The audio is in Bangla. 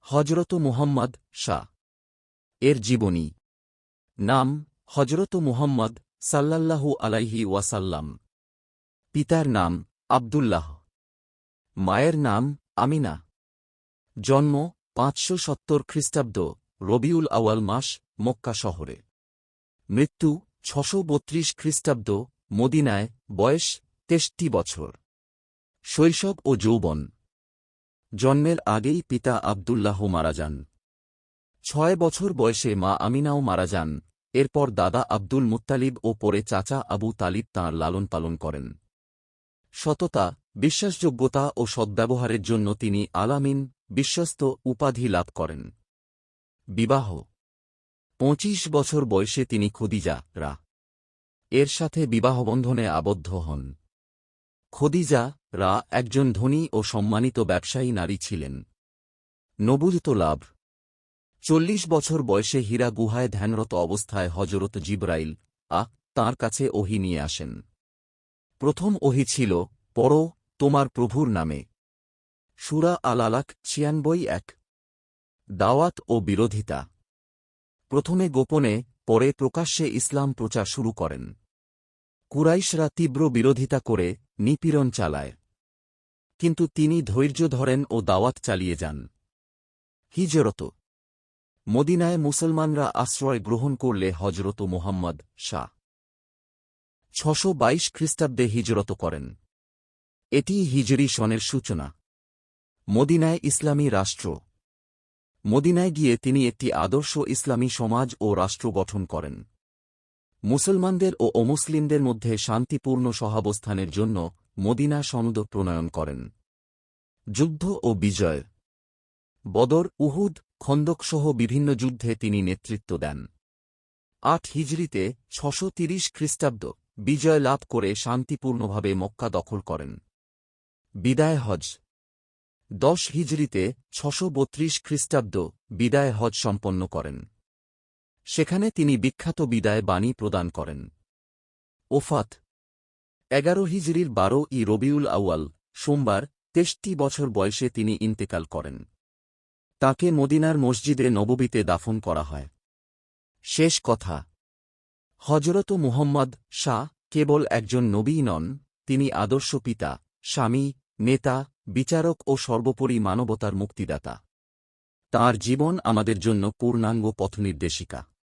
হজরত মুহাম্মদ শাহ এর জীবনী। নাম হজরত মুহাম্মদ সাল্লাল্লাহু আলাইহি ওয়াসাল্লাম। পিতার নাম আব্দুল্লাহ, মায়ের নাম আমিনা। জন্ম ৫৭০ খ্রিস্টাব্দ রবিউল আউয়াল মাস, মক্কা শহরে। মৃত্যু ৬৩২ খ্রিস্টাব্দ মদিনায়। বয়স ৬৩ বছর। শৈশব ও যৌবন। জন্মের আগেই পিতা আব্দুল্লাহ মারা যান। ৬ বছর বয়সে মা আমিনাও মারা যান। এরপর দাদা আব্দুল মুত্তালিব ও পরে চাচা আবু তালিব তাঁর লালন পালন করেন। সততা, বিশ্বাসযোগ্যতা ও সদ্ব্যবহারের জন্য তিনি আল-আমিন, বিশ্বস্ত উপাধি লাভ করেন। বিবাহ। ২৫ বছর বয়সে তিনি খদিজা এর সাথে বিবাহবন্ধনে আবদ্ধ হন। খদিজা একজন ধনী ও সম্মানিত ব্যবসায়ী নারী ছিলেন। নবুয়ত লাভ। ৪০ বছর বয়সে হীরা গুহায় ধ্যানরত অবস্থায় হজরত জিবরাইল তাঁর কাছে ওহী নিয়ে আসেন। প্রথম ওহী ছিল, পড়ো তোমার প্রভুর নামে। সূরা আল-আলাক ৯৬-১। দাওয়াত ও বিরোধিতা। প্রথমে গোপনে, পরে প্রকাশ্যে ইসলাম প্রচার শুরু করেন। কুরাইশরা তীব্র বিরোধিতা করে নিপীড়ন চালায়, কিন্তু তিনি ধৈর্য ধরেন ও দাওয়াত চালিয়ে যান। হিজরত। মদিনায় মুসলমানরা আশ্রয় গ্রহণ করলে হজরত মুহাম্মদ শাহ ৬২২ খ্রিস্টাব্দে হিজরত করেন। এটি হিজরি সনের সূচনা। মদিনায় ইসলামী রাষ্ট্র। মদিনায় গিয়ে তিনি একটি আদর্শ ইসলামী সমাজ ও রাষ্ট্র গঠন করেন। মুসলমানদের ও অমুসলিমদের মধ্যে শান্তিপূর্ণ সহাবস্থানের জন্য মদিনা সনদ প্রণয়ন করেন। যুদ্ধ ও বিজয়। বদর, উহুদ, খন্দকসহ বিভিন্ন যুদ্ধে তিনি নেতৃত্ব দেন। ৮ হিজরিতে ৬৩০ খ্রিস্টাব্দ বিজয় লাভ করে শান্তিপূর্ণভাবে মক্কা দখল করেন। বিদায় হজ। ১০ হিজরিতে ৬৩২ খ্রিস্টাব্দ বিদায় হজ সম্পন্ন করেন। সেখানে তিনি বিখ্যাত বিদায় বাণী প্রদান করেন। ওফাত। ১১ হিজরির ১২ই রবিউল আউয়াল সোমবার ৬৩ বছর বয়সে তিনি ইন্তেকাল করেন। তাঁকে মদিনার মসজিদে নববীতে দাফন করা হয়। শেষ কথা। হজরত মুহাম্মদ শাহ কেবল একজন নবীই নন, তিনি আদর্শ পিতা, স্বামী, নেতা, বিচারক ও সর্বোপরি মানবতার মুক্তিদাতা। তাঁর জীবন আমাদের জন্য পূর্ণাঙ্গ পথনির্দেশিকা।